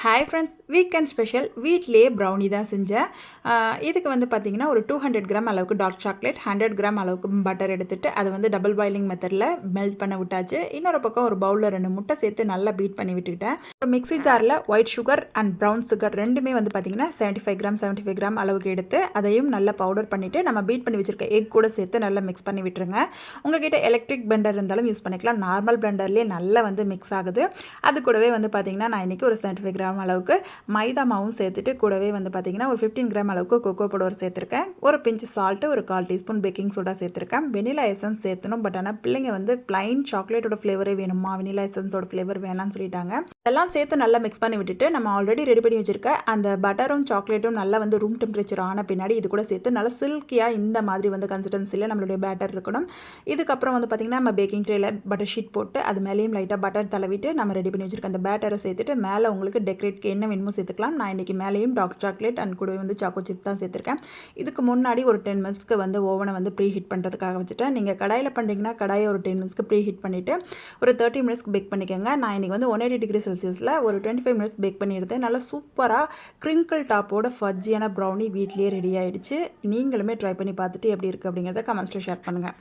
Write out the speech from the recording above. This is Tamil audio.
ஹாய் ஃப்ரெண்ட்ஸ், வீக்கெண்ட் ஸ்பெஷல் வீட்லேயே ப்ரௌனி தான் செஞ்சேன். இதுக்கு வந்து பார்த்திங்கன்னா ஒரு 200 கிராம் அளவுக்கு டார்க் சாக்லேட், 100 கிராம் அளவுக்கு பட்டர் எடுத்துகிட்டு அதை வந்து டபுள் பாயிலிங் மெத்தடில் மெல்ட் பண்ண விட்டாச்சு. இன்னொரு பக்கம் ஒரு பவுலில் 2 முட்டை சேர்த்து நல்லா பீட் பண்ணி விட்டுக்கிட்டேன். ஒரு மிக்ஸி ஜாரில் white sugar and brown sugar ரெண்டுமே வந்து பார்த்திங்கன்னா 75 கிராம் அளவுக்கு எடுத்து அதையும் நல்லா பவுடர் பண்ணிவிட்டு நம்ம பீட் பண்ணி வச்சுருக்க எக் கூட சேர்த்து நல்லா மிக்ஸ் பண்ணி விட்டுருங்க. உங்ககிட்ட எலக்ட்ரிக் பிளெண்டர் இருந்தாலும் யூஸ் பண்ணிக்கலாம். நார்மல் பிளெண்டர்லேயே நல்லா வந்து மிக்ஸ் ஆகுது. அது கூடவே வந்து பார்த்திங்கன்னா நான் இன்றைக்கி ஒரு 75 கிராம் அளவுக்கு மைதா மாவும் சேர்த்துட்டு கூடவே வந்து பார்த்திங்கன்னா ஒரு 15 கிராம் அளவுக்கு கொக்கோ பவுடர் சேர்த்துருக்கேன். ஒரு பிஞ்சு சால்ட்டு, ஒரு 1/4 டீஸ்பூன் பேக்கிங் சோடா சேர்த்துருக்கேன். வெனிலா எசன்ஸ் சேர்த்தணும். பட் ஆனால் பிள்ளைங்க வந்து பிளைன் சாக்லேட்டோட ஃப்ளேவரே வேணுமா, வெனிலா எசன்ஸோட ஃப்ளேவர் வேணாம்னு சொல்லிட்டாங்க. இதெல்லாம் சேர்த்து நல்லா மிக்ஸ் பண்ணி விட்டுட்டு நம்ம ஆல்ரெடி ரெடி பண்ணி வச்சுருக்க அந்த பட்டரும் சாக்லேட்டும் நல்லா வந்து ரூம் டெம்பரேச்சர் ஆன பின்னாடி இது கூட சேர்த்து நல்லா சில்கியாக இந்த மாதிரி வந்து கன்சிஸ்டன்சியில் நம்மளுடைய பேட்டர் இருக்கணும். இதுக்கப்புறம் வந்து பார்த்திங்கன்னா நம்ம பேக்கிங் ட்ரேயில் பட்டர் ஷீட் போட்டு அது மேலேயும் லைட்டாக பட்டர் தடவிட்டு நம்ம ரெடி பண்ணி வச்சுருக்க அந்த பேட்டரை சேர்த்துட்டு மேலே உங்களுக்கு டெக்கரேட்க்கு என்ன வேணுமோ சேர்த்துக்கலாம். நான் இன்றைக்கி மேலேயும் டார்க் சாக்லேட் அண்ட் கூடவே வந்து சாக்கோ சிப் தான் சேர்த்துருக்கேன். இதுக்கு முன்னாடி ஒரு 10 மினிட்ஸ்க்கு வந்து ஓவனை வந்து ப்ரீ ஹீட் பண்ணுறதுக்காக வச்சுட்டேன். நீங்கள் கடாயில் பண்ணுறீங்கன்னா கடாயை ஒரு 10 மினிட்ஸ்க்கு ப்ரீ ஹீட் பண்ணிவிட்டு ஒரு 30 மினிட்ஸ்க்கு பேக் பண்ணிக்கோங்க. நான் இன்றைக்கி வந்து 180 டிகிரி செல்சியஸில் ஒரு 25 மினிட்ஸ் பேக் பண்ணி எடுத்தேன். நல்லா சூப்பராக க்ரிங்கிள் டாப்போட ஃபஜ்ஜியான ப்ரௌனி வீட்லேயே ரெடி ஆகிடுச்சு. நீங்களுமே ட்ரை பண்ணி பார்த்துட்டு எப்படி இருக்குது அப்படிங்கிறத கமெண்ட்ஸில் ஷேர் பண்ணுங்கள்.